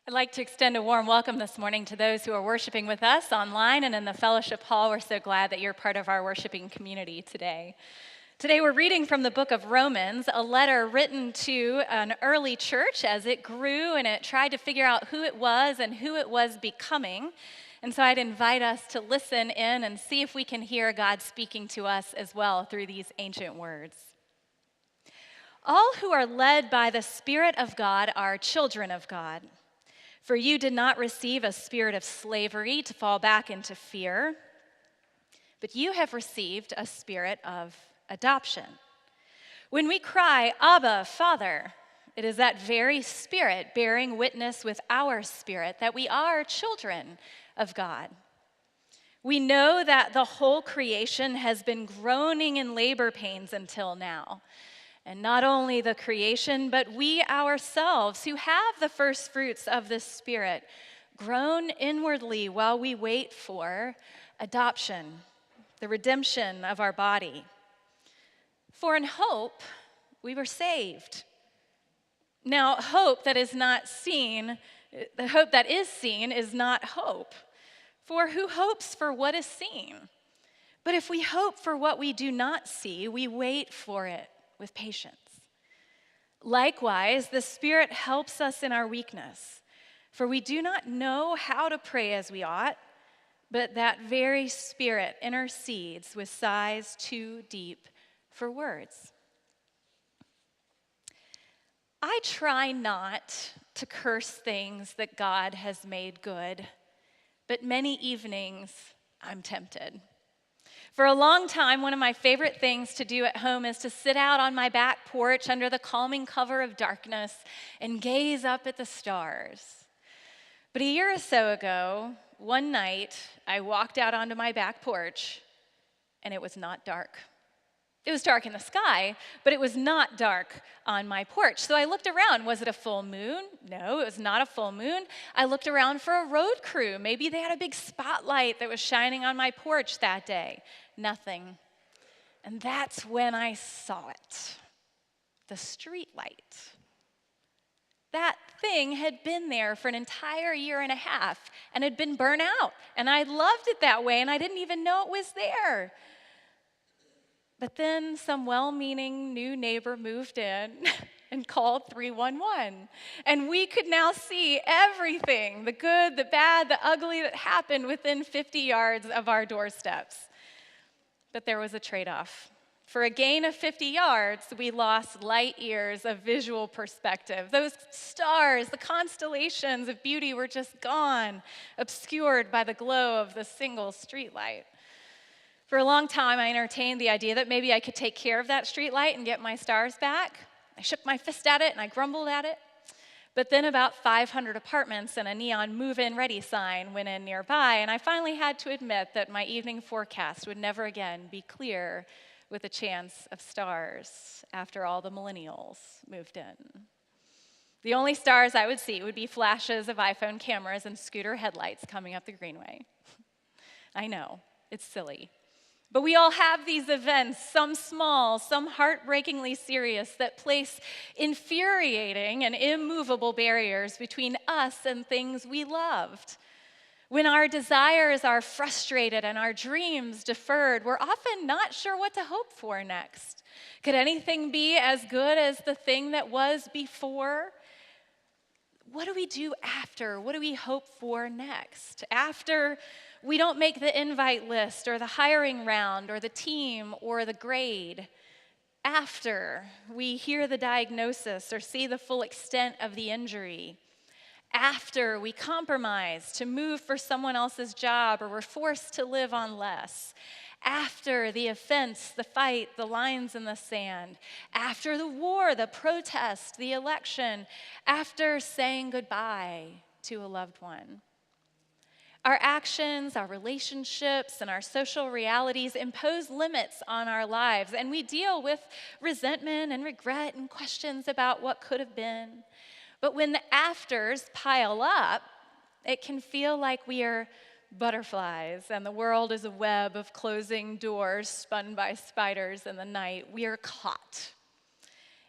I'd like to extend a warm welcome this morning to those who are worshiping with us online and in the fellowship hall. We're so glad that you're part of our worshiping community today. Today we're reading from the book of Romans, a letter written to an early church as it grew and it tried to figure out who it was and who it was becoming. And so I'd invite us to listen in and see if we can hear God speaking to us as well through these ancient words. All who are led by the Spirit of God are children of God. For you did not receive a spirit of slavery to fall back into fear, but you have received a spirit of adoption. When we cry, Abba, Father, it is that very Spirit bearing witness with our spirit that we are children of God. We know that the whole creation has been groaning in labor pains until now. And not only the creation, but we ourselves who have the first fruits of the Spirit groan inwardly while we wait for adoption, the redemption of our body. For in hope we were saved. Now, hope that is not seen, the hope that is seen is not hope. For who hopes for what is seen? But if we hope for what we do not see, we wait for it with patience. Likewise, the Spirit helps us in our weakness, for we do not know how to pray as we ought, but that very Spirit intercedes with sighs too deep for words. I try not to curse things that God has made good, but many evenings I'm tempted. For a long time, one of my favorite things to do at home is to sit out on my back porch under the calming cover of darkness and gaze up at the stars. But a year or so ago, one night, I walked out onto my back porch, and it was not dark. It was dark in the sky, but it was not dark on my porch. So I looked around. Was it a full moon? No, it was not a full moon. I looked around for a road crew. Maybe they had a big spotlight that was shining on my porch that day. Nothing. And that's when I saw it. The street light. That thing had been there for an entire year and a half and had been burnt out. And I loved it that way, and I didn't even know it was there. But then some well-meaning new neighbor moved in and called 311. And we could now see everything, the good, the bad, the ugly that happened within 50 yards of our doorsteps. But there was a trade-off. For a gain of 50 yards, we lost light years of visual perspective. Those stars, the constellations of beauty were just gone, obscured by the glow of the single streetlight. For a long time, I entertained the idea that maybe I could take care of that street light and get my stars back. I shook my fist at it and I grumbled at it. But then about 500 apartments and a neon move-in ready sign went in nearby, and I finally had to admit that my evening forecast would never again be clear with a chance of stars after all the millennials moved in. The only stars I would see would be flashes of iPhone cameras and scooter headlights coming up the greenway. I know, it's silly. But we all have these events, some small, some heartbreakingly serious, that place infuriating and immovable barriers between us and things we loved. When our desires are frustrated and our dreams deferred, we're often not sure what to hope for next. Could anything be as good as the thing that was before? What do we do after? What do we hope for next? After we don't make the invite list or the hiring round or the team or the grade. After we hear the diagnosis or see the full extent of the injury. After we compromise to move for someone else's job or we're forced to live on less. After the offense, the fight, the lines in the sand. After the war, the protest, the election. After saying goodbye to a loved one. Our actions, our relationships, and our social realities impose limits on our lives, and we deal with resentment and regret and questions about what could have been. But when the afters pile up, it can feel like we are butterflies and the world is a web of closing doors spun by spiders in the night. We are caught.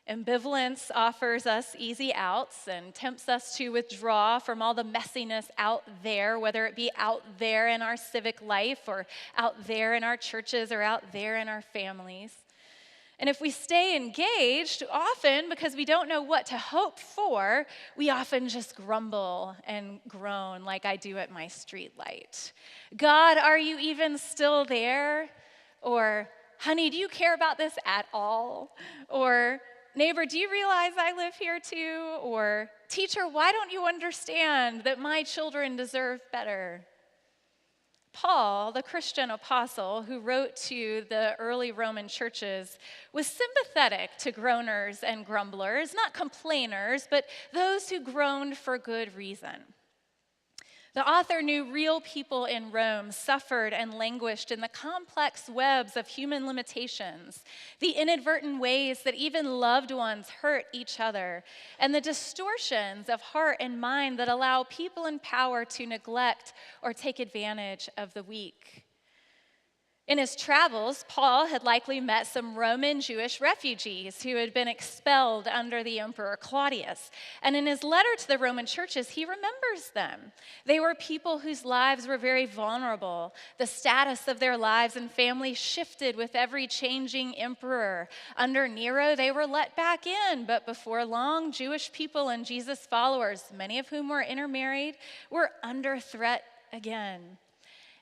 Ambivalence offers us easy outs and tempts us to withdraw from all the messiness out there, whether it be out there in our civic life or out there in our churches or out there in our families. And if we stay engaged, often because we don't know what to hope for, we often just grumble and groan like I do at my streetlight. God, are you even still there? Or, honey, do you care about this at all? Or, neighbor, do you realize I live here too? Or, teacher, why don't you understand that my children deserve better? Paul, the Christian apostle who wrote to the early Roman churches, was sympathetic to groaners and grumblers, not complainers, but those who groaned for good reason. The author knew real people in Rome suffered and languished in the complex webs of human limitations, the inadvertent ways that even loved ones hurt each other, and the distortions of heart and mind that allow people in power to neglect or take advantage of the weak. In his travels, Paul had likely met some Roman Jewish refugees who had been expelled under the Emperor Claudius. And in his letter to the Roman churches, he remembers them. They were people whose lives were very vulnerable. The status of their lives and families shifted with every changing emperor. Under Nero, they were let back in, but before long, Jewish people and Jesus followers, many of whom were intermarried, were under threat again.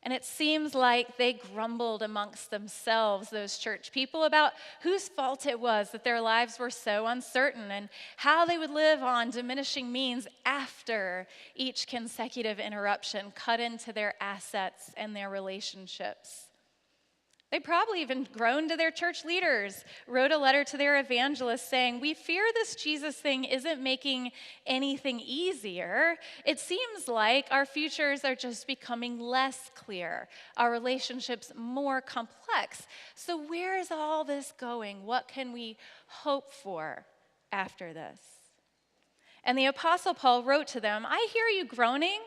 And it seems like they grumbled amongst themselves, those church people, about whose fault it was that their lives were so uncertain and how they would live on diminishing means after each consecutive interruption cut into their assets and their relationships. They probably even groaned to their church leaders, wrote a letter to their evangelists saying, we fear this Jesus thing isn't making anything easier. It seems like our futures are just becoming less clear, our relationships more complex. So where is all this going? What can we hope for after this? And the Apostle Paul wrote to them, I hear you groaning.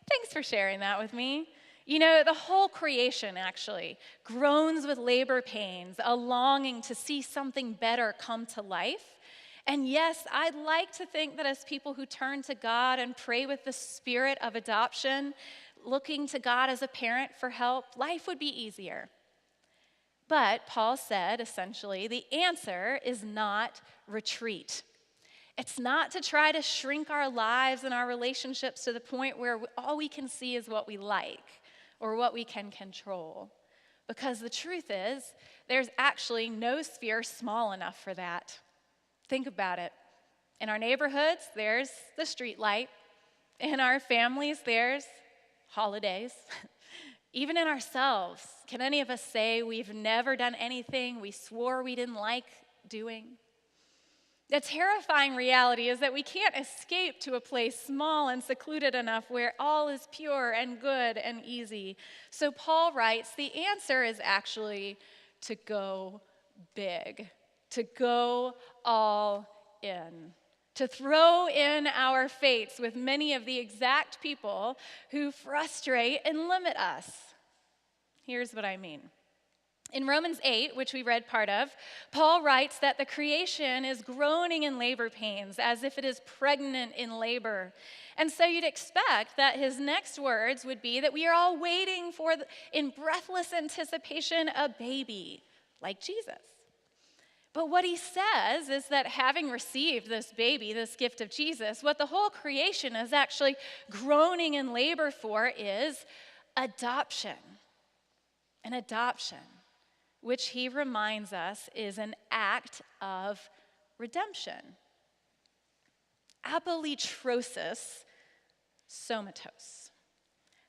Thanks for sharing that with me. You know, the whole creation actually groans with labor pains, a longing to see something better come to life. And yes, I'd like to think that as people who turn to God and pray with the spirit of adoption, looking to God as a parent for help, life would be easier. But Paul said, essentially, the answer is not retreat. It's not to try to shrink our lives and our relationships to the point where all we can see is what we like or what we can control. Because the truth is, there's actually no sphere small enough for that. Think about it. In our neighborhoods, there's the street light. In our families, there's holidays. Even in ourselves, can any of us say we've never done anything we swore we didn't like doing? The terrifying reality is that we can't escape to a place small and secluded enough where all is pure and good and easy. So Paul writes, the answer is actually to go big, to go all in, to throw in our fates with many of the exact people who frustrate and limit us. Here's what I mean. In Romans 8, which we read part of, Paul writes that the creation is groaning in labor pains as if it is pregnant in labor. And so you'd expect that his next words would be that we are all waiting for, in breathless anticipation, a baby like Jesus. But what he says is that having received this baby, this gift of Jesus, what the whole creation is actually groaning in labor for is adoption. An adoption, which he reminds us is an act of redemption. Apolutrosis somatos,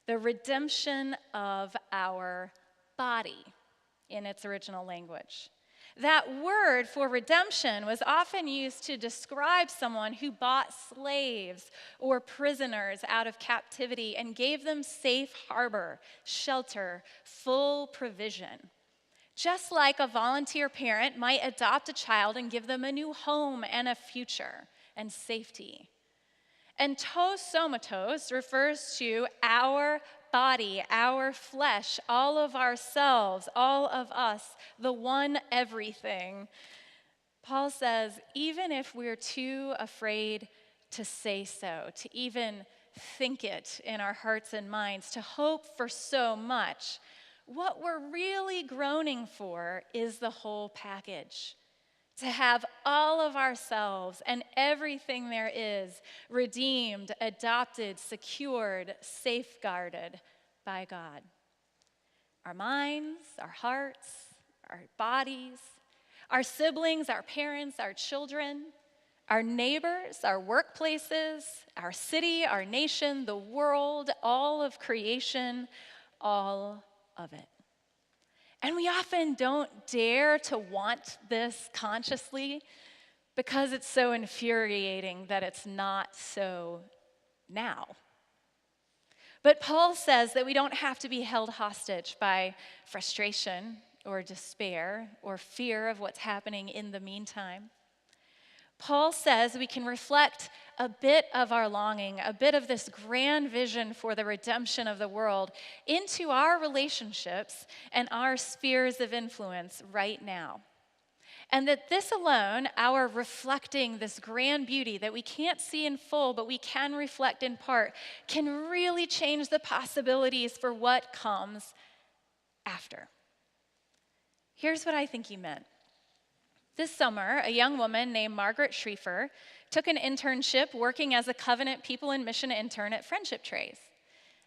the redemption of our body in its original language. That word for redemption was often used to describe someone who bought slaves or prisoners out of captivity and gave them safe harbor, shelter, full provision. Just like a volunteer parent might adopt a child and give them a new home and a future and safety. And tos somatos refers to our body, our flesh, all of ourselves, all of us, the one everything. Paul says, even if we're too afraid to say so, to even think it in our hearts and minds, to hope for so much, what we're really groaning for is the whole package. To have all of ourselves and everything there is redeemed, adopted, secured, safeguarded by God. Our minds, our hearts, our bodies, our siblings, our parents, our children, our neighbors, our workplaces, our city, our nation, the world, all of creation, all of it. And we often don't dare to want this consciously because it's so infuriating that it's not so now. But Paul says that we don't have to be held hostage by frustration or despair or fear of what's happening in the meantime. Paul says we can reflect a bit of our longing, a bit of this grand vision for the redemption of the world into our relationships and our spheres of influence right now. And that this alone, our reflecting this grand beauty that we can't see in full, but we can reflect in part, can really change the possibilities for what comes after. Here's what I think he meant. This summer, a young woman named Margaret Schrieffer took an internship working as a Covenant People and Mission intern at Friendship Trays.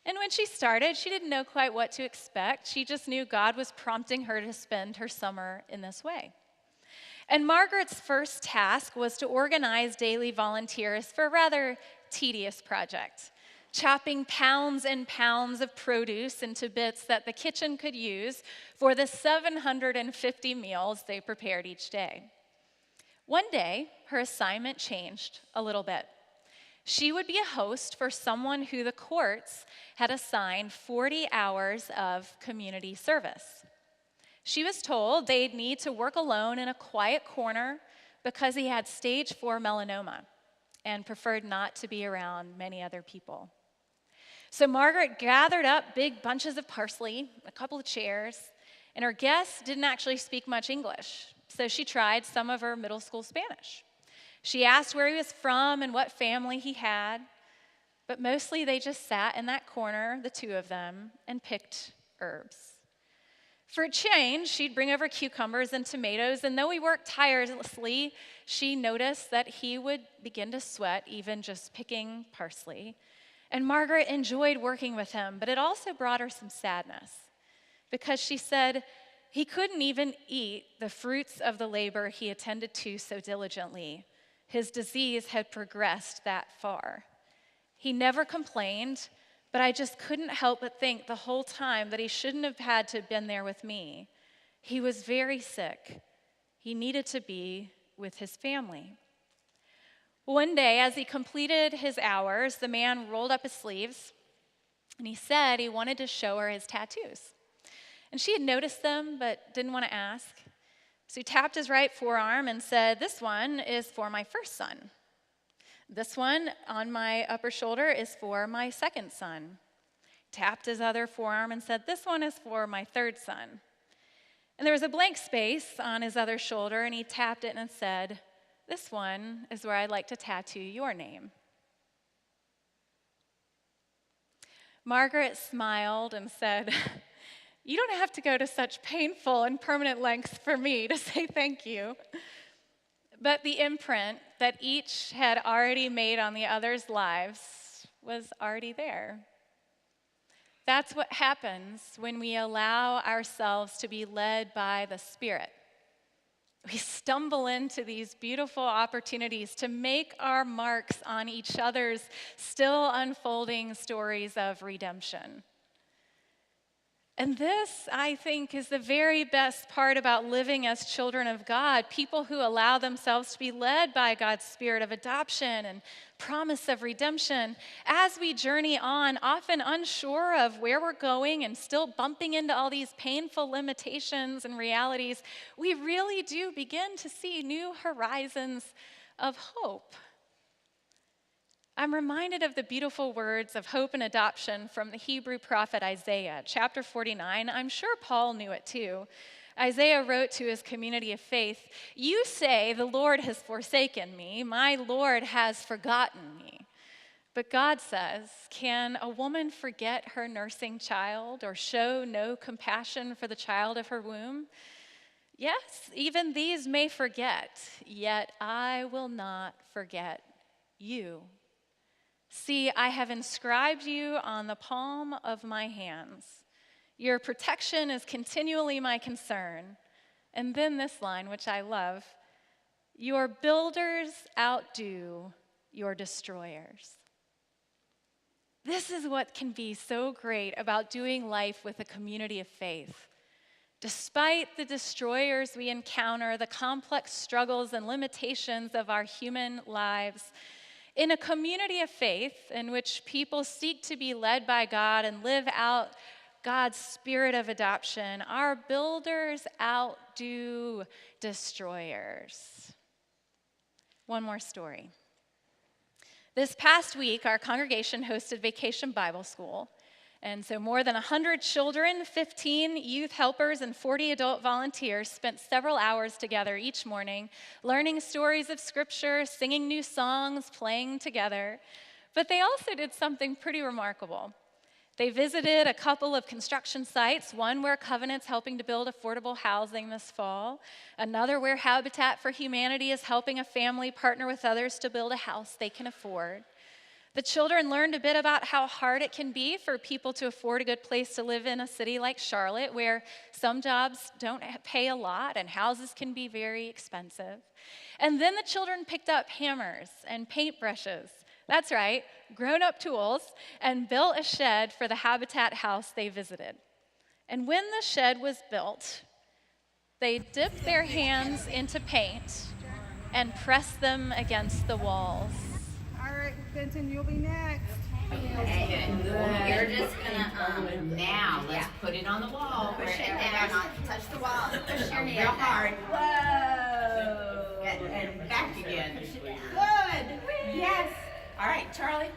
And when she started, she didn't know quite what to expect. She just knew God was prompting her to spend her summer in this way. And Margaret's first task was to organize daily volunteers for a rather tedious project, chopping pounds and pounds of produce into bits that the kitchen could use for the 750 meals they prepared each day. One day, her assignment changed a little bit. She would be a host for someone who the courts had assigned 40 hours of community service. She was told they'd need to work alone in a quiet corner because he had stage 4 melanoma and preferred not to be around many other people. So Margaret gathered up big bunches of parsley, a couple of chairs, and her guests didn't actually speak much English, so she tried some of her middle school Spanish. She asked where he was from and what family he had, but mostly they just sat in that corner, the two of them, and picked herbs. For a change, she'd bring over cucumbers and tomatoes, and though he worked tirelessly, she noticed that he would begin to sweat even just picking parsley. And Margaret enjoyed working with him, but it also brought her some sadness because she said he couldn't even eat the fruits of the labor he attended to so diligently. His disease had progressed that far. He never complained, but I just couldn't help but think the whole time that he shouldn't have had to have been there with me. He was very sick. He needed to be with his family. One day, as he completed his hours, the man rolled up his sleeves, and he said he wanted to show her his tattoos. And she had noticed them, but didn't want to ask. So he tapped his right forearm and said, "This one is for my first son. This one on my upper shoulder is for my second son." Tapped his other forearm and said, "This one is for my third son." And there was a blank space on his other shoulder, and he tapped it and said, "This one is where I'd like to tattoo your name." Margaret smiled and said, "You don't have to go to such painful and permanent lengths for me to say thank you." But the imprint that each had already made on the other's lives was already there. That's what happens when we allow ourselves to be led by the Spirit. We stumble into these beautiful opportunities to make our marks on each other's still unfolding stories of redemption. And this, I think, is the very best part about living as children of God, people who allow themselves to be led by God's spirit of adoption and promise of redemption. As we journey on, often unsure of where we're going and still bumping into all these painful limitations and realities, we really do begin to see new horizons of hope. I'm reminded of the beautiful words of hope and adoption from the Hebrew prophet Isaiah, chapter 49. I'm sure Paul knew it too. Isaiah wrote to his community of faith, "You say, the Lord has forsaken me, my Lord has forgotten me." But God says, "Can a woman forget her nursing child or show no compassion for the child of her womb? Yes, even these may forget, yet I will not forget you. See, I have inscribed you on the palm of my hands. Your protection is continually my concern." And then this line, which I love, "Your builders outdo your destroyers." This is what can be so great about doing life with a community of faith. Despite the destroyers we encounter, the complex struggles and limitations of our human lives, in a community of faith in which people seek to be led by God and live out God's spirit of adoption, our builders outdo destroyers. One more story. This past week, our congregation hosted Vacation Bible School. And so more than 100 children, 15 youth helpers, and 40 adult volunteers spent several hours together each morning, learning stories of Scripture, singing new songs, playing together. But they also did something pretty remarkable. They visited a couple of construction sites, one where Covenant's helping to build affordable housing this fall, another where Habitat for Humanity is helping a family partner with others to build a house they can afford. The children learned a bit about how hard it can be for people to afford a good place to live in a city like Charlotte, where some jobs don't pay a lot and houses can be very expensive. And then the children picked up hammers and paintbrushes, that's right, grown-up tools, and built a shed for the Habitat house they visited. And when the shed was built, they dipped their hands into paint and pressed them against the walls. All right, Benton, you'll be next. Okay, good. You're just gonna, now, let's put it on the wall. Push it down, not touch the wall. Push your hand real hard. Whoa. And back again. Good. Yes. All right, Charlie.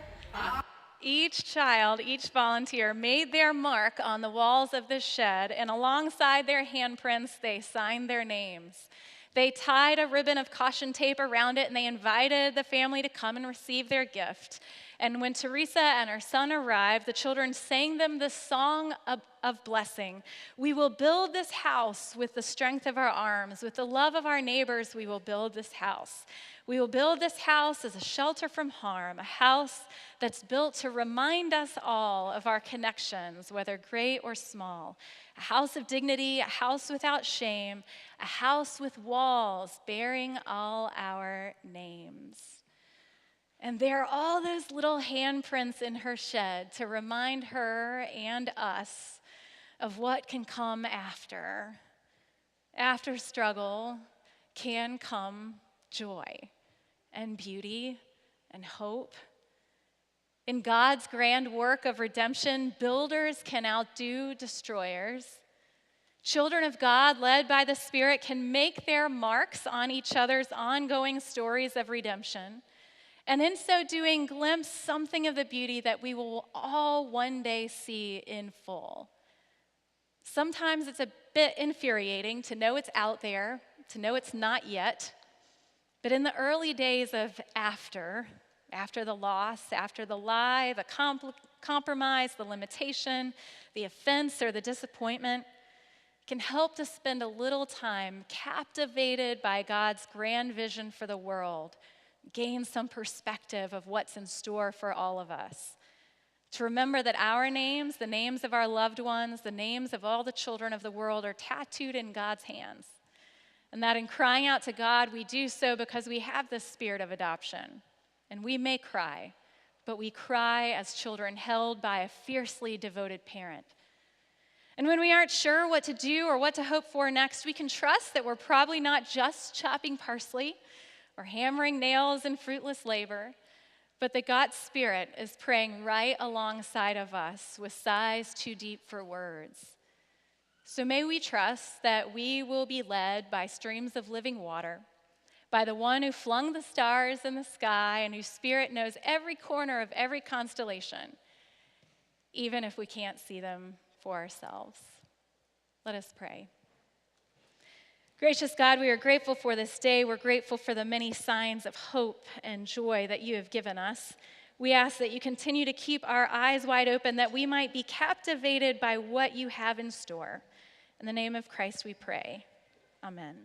Each child, each volunteer made their mark on the walls of the shed, and alongside their handprints, they signed their names. They tied a ribbon of caution tape around it, and they invited the family to come and receive their gift. And when Teresa and her son arrived, the children sang them the song of blessing. "We will build this house with the strength of our arms. With the love of our neighbors, we will build this house. We will build this house as a shelter from harm, a house that's built to remind us all of our connections, whether great or small. A house of dignity, a house without shame, a house with walls bearing all our names." And there are all those little handprints in her shed to remind her and us of what can come after. After struggle can come joy and beauty and hope. In God's grand work of redemption, builders can outdo destroyers. Children of God, led by the Spirit, can make their marks on each other's ongoing stories of redemption. And in so doing, glimpse something of the beauty that we will all one day see in full. Sometimes it's a bit infuriating to know it's out there, to know it's not yet. But in the early days of after the loss, after the lie, the compromise, the limitation, the offense, or the disappointment, can help to spend a little time captivated by God's grand vision for the world, gain some perspective of what's in store for all of us. To remember that our names, the names of our loved ones, the names of all the children of the world are tattooed in God's hands. And that in crying out to God, we do so because we have the spirit of adoption. And we may cry, but we cry as children held by a fiercely devoted parent. And when we aren't sure what to do or what to hope for next, we can trust that we're probably not just chopping parsley or hammering nails in fruitless labor, but that God's Spirit is praying right alongside of us with sighs too deep for words. So may we trust that we will be led by streams of living water, by the one who flung the stars in the sky and whose Spirit knows every corner of every constellation, even if we can't see them for ourselves. Let us pray. Gracious God, we are grateful for this day. We're grateful for the many signs of hope and joy that you have given us. We ask that you continue to keep our eyes wide open, that we might be captivated by what you have in store. In the name of Christ we pray. Amen.